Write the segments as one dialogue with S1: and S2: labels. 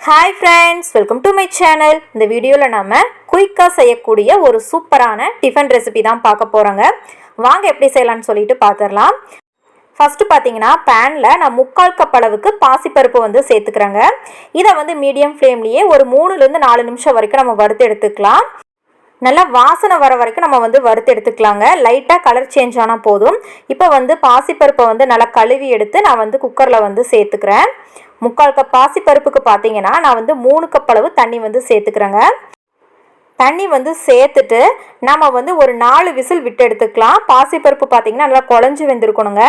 S1: Hi friends, welcome to my channel. இந்த வீடியோல நாம குயிக்கா செய்யக்கூடிய ஒரு சூப்பரான டிஃபன் ரெசிபி தான் பார்க்க போறோங்க. வாங்க எப்படி செய்யலாம்னு சொல்லிட்டு பாத்துறலாம். ஃபர்ஸ்ட் பாத்தீங்கன்னா panல நான் 3/4 கப் அளவுக்கு பாசிப்பருப்பு வந்து சேர்த்துக்கறேங்க. இத மீடியம் ஃப்ளேம்லயே ஒரு 3 ல இருந்து 4 நிமிஷம் வரைக்கும் நம்ம வறுத்து எடுத்துக்கலாம். நல்லா வாசனை வர வரைக்கும் நம்ம வறுத்து எடுத்துக்கலாங்க. லைட்டா கலர் சேஞ்ச் ஆனா போதும். இப்போ பாசிப்பருப்பை நல்லா கழுவி எடுத்து நான் குக்கர்ல சேர்த்துக்கிறேன். 3/4 கப் பாசிப்பருப்புக்கு பாத்தீங்கன்னா நான் 3 கப் அளவு தண்ணி சேர்த்துக்கிறேங்க. தண்ணி சேர்த்துட்டு நாம ஒரு 4 விசில் விட்டு எடுத்துக்கலாம். பாசிப்பருப்பு பாத்தீங்கன்னா நல்லா குழஞ்சு வெந்திருக்கணுங்க.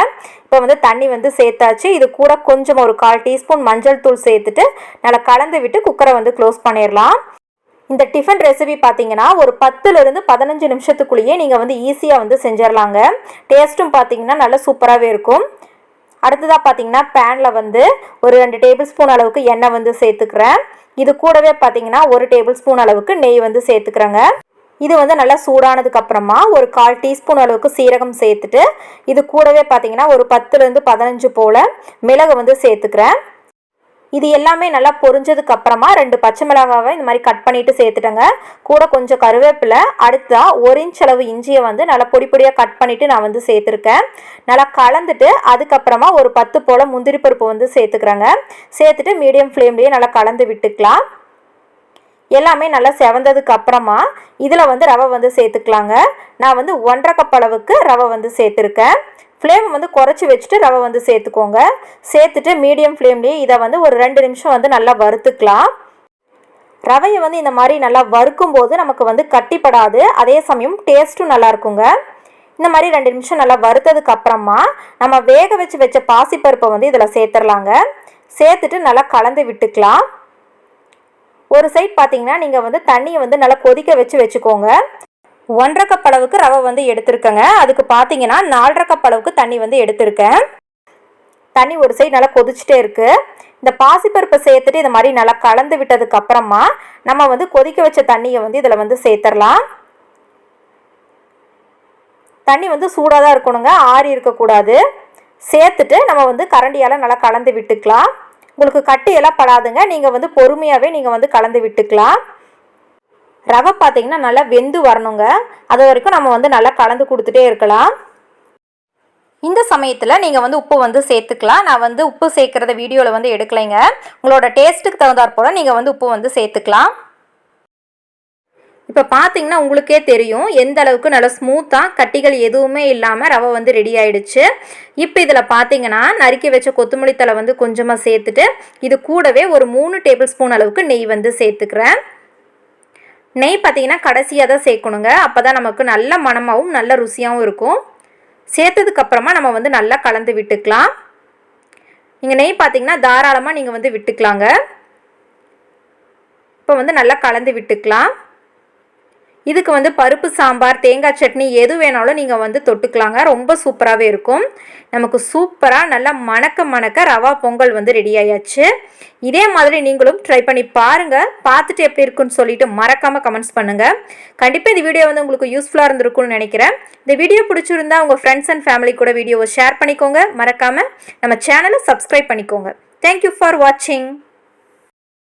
S1: இப்போ தண்ணி சேர்த்தாச்சு. இது கூட கொஞ்சம் ஒரு 1/4 டீஸ்பூன் மஞ்சள் தூள் சேர்த்துட்டு நல்லா கலந்து விட்டு குக்கரை க்ளோஸ் பண்ணிடலாம். இந்த டிஃபன் ரெசிபி பாத்தீங்கன்னா ஒரு 10 ல இருந்து 15 நிமிஷத்துக்குள்ளேயே நீங்க ஈஸியா செஞ்சிரலாங்க. டேஸ்டும் பாத்தீங்கன்னா நல்ல சூப்பராவே இருக்கும். அடுத்ததா பாத்தீங்கன்னா panல ஒரு 2 டேபிள் ஸ்பூன் அளவுக்கு எண்ணெய் சேர்த்துக்கிறேன். இது கூடவே பாத்தீங்கன்னா 1 டேபிள் ஸ்பூன் அளவுக்கு நெய் சேர்த்துக்கிறேங்க. இது நல்லா சூடானதுக்கு அப்புறமா ஒரு 1/4 டீஸ்பூன் அளவுக்கு சீரகம் சேர்த்துட்டு இது கூடவே பாத்தீங்கன்னா ஒரு 10 ல இருந்து 15 போல மிளகு சேர்த்துக்கிறேன். இது எல்லாமே நல்லா பொரிஞ்சதுக்கு அப்புறமா 2 பச்சை மிளகாவை இந்த மாதிரி கட் பண்ணிட்டு சேர்த்துட்டேங்க. கூட கொஞ்சம் கருவேப்பிலை, அடுத்தா 1 இன்ச் அளவு இஞ்சியை நல்லா பொடி பொடியா கட் பண்ணிட்டு நான் சேர்த்துருக்கேன். நல்லா கலந்துட்டு அதுக்கப்புறமா ஒரு 10 போல முந்திரி பருப்பு சேர்த்துக்கிறேங்க. சேர்த்துட்டு மீடியம் ஃப்ளேம்லயே நல்லா கலந்து விட்டுக்கலாம். எல்லாமே நல்லா செவந்ததுக்கு அப்புறமா இதுல ரவை சேர்த்துக்கலாங்க. நான் 1/2 கப் அளவுக்கு ரவை சேர்த்துருக்கேன். ஃப்ளேம் குறைச்சி வச்சுட்டு ரவை சேர்த்துக்கோங்க. சேர்த்துட்டு மீடியம் ஃப்ளேம்லேயே இதை ஒரு 2 நிமிஷம் நல்லா வறுத்துக்கலாம். ரவையை இந்த மாதிரி நல்லா வறுக்கும் போது நமக்கு கட்டிப்படாது. அதே சமயம் டேஸ்ட்டும் நல்லா இருக்குங்க. இந்த மாதிரி 2 நிமிஷம் நல்லா வறுத்ததுக்கு அப்புறமா நம்ம வேக வச்ச பாசிப்பருப்பை இதில் சேர்த்துடலாங்க. சேர்த்துட்டு நல்லா கலந்து விட்டுக்கலாம். ஒரு சைட் பார்த்தீங்கன்னா நீங்கள் தண்ணியை நல்லா கொதிக்க வச்சுக்கோங்க. 1/2 கப் அளவுக்கு ரவை எடுத்திருக்கேங்க. அதுக்கு பார்த்தீங்கன்னா 4/2 கப் அளவுக்கு தண்ணி எடுத்திருக்கேன். தண்ணி ஒரு சைடு நல்லா கொதிச்சுட்டே இருக்கு. இந்த பாசிப்பருப்பை சேர்த்துட்டு இந்த மாதிரி நல்லா கலந்து விட்டதுக்கு அப்புறமா நம்ம கொதிக்க வச்ச தண்ணியை இதில் சேர்த்துடலாம். தண்ணி சூடாக தான் இருக்கணுங்க, ஆறி இருக்கக்கூடாது. சேர்த்துட்டு நம்ம கரண்டியால் நல்லா கலந்து விட்டுக்கலாம். உங்களுக்கு கட்டியெல்லாம் படாதுங்க. நீங்கள் பொறுமையாகவே நீங்கள் கலந்து விட்டுக்கலாம். ரவை பார்த்தீங்கன்னா நல்லா வெந்து வரணுங்க. அது வரைக்கும் நம்ம நல்லா கலந்து கொடுத்துட்டே இருக்கலாம். இந்த சமயத்தில் நீங்கள் உப்பு சேர்த்துக்கலாம். நான் உப்பு சேர்க்குறத வீடியோவில் எடுக்கலைங்க. உங்களோட டேஸ்ட்டுக்கு தகுந்தாற் போல் நீங்கள் உப்பு சேர்த்துக்கலாம். இப்போ பார்த்தீங்கன்னா உங்களுக்கே தெரியும் எந்த அளவுக்கு நல்லா ஸ்மூத்தாக கட்டிகள் எதுவுமே இல்லாமல் ரவை ரெடி ஆயிடுச்சு. இப்போ இதில் பார்த்தீங்கன்னா நறுக்கி வச்ச கொத்தமல்லி தழை கொஞ்சமாக சேர்த்துட்டு இது கூடவே ஒரு 3 டேபிள் ஸ்பூன் அளவுக்கு நெய் சேர்த்துக்கிறேன். நெய் பார்த்தீங்கன்னா கடைசியாக தான் சேர்க்கணுங்க. அப்போ தான் நமக்கு நல்ல மணமாகவும் நல்ல ருசியாகவும் இருக்கும். சேர்த்ததுக்கப்புறமா நம்ம நல்லா கலந்து விட்டுக்கலாம். நீங்கள் நெய் பார்த்தீங்கன்னா தாராளமாக நீங்கள் விட்டுக்கலாங்க. இப்போ நல்லா கலந்து விட்டுக்கலாம். இதுக்கு பருப்பு சாம்பார், தேங்காய் சட்னி எது வேணாலும் நீங்கள் தொட்டுக்கலாங்க. ரொம்ப சூப்பராகவே இருக்கும். நமக்கு சூப்பராக நல்லா மணக்க ரவா பொங்கல் ரெடி ஆயாச்சு. இதே மாதிரி நீங்களும் ட்ரை பண்ணி பாருங்கள். பார்த்துட்டு எப்படி இருக்குன்னு சொல்லிட்டு மறக்காமல் கமெண்ட்ஸ் பண்ணுங்கள். கண்டிப்பாக இந்த வீடியோ உங்களுக்கு யூஸ்ஃபுல்லாக இருந்திருக்கும்னு நினைக்கிறேன். இந்த வீடியோ பிடிச்சிருந்தா உங்கள் ஃப்ரெண்ட்ஸ் அண்ட் ஃபேமிலி கூட வீடியோவை ஷேர் பண்ணிக்கோங்க. மறக்காமல் நம்ம சேனலை சப்ஸ்கிரைப் பண்ணிக்கோங்க. தேங்க்யூ ஃபார் வாட்சிங்.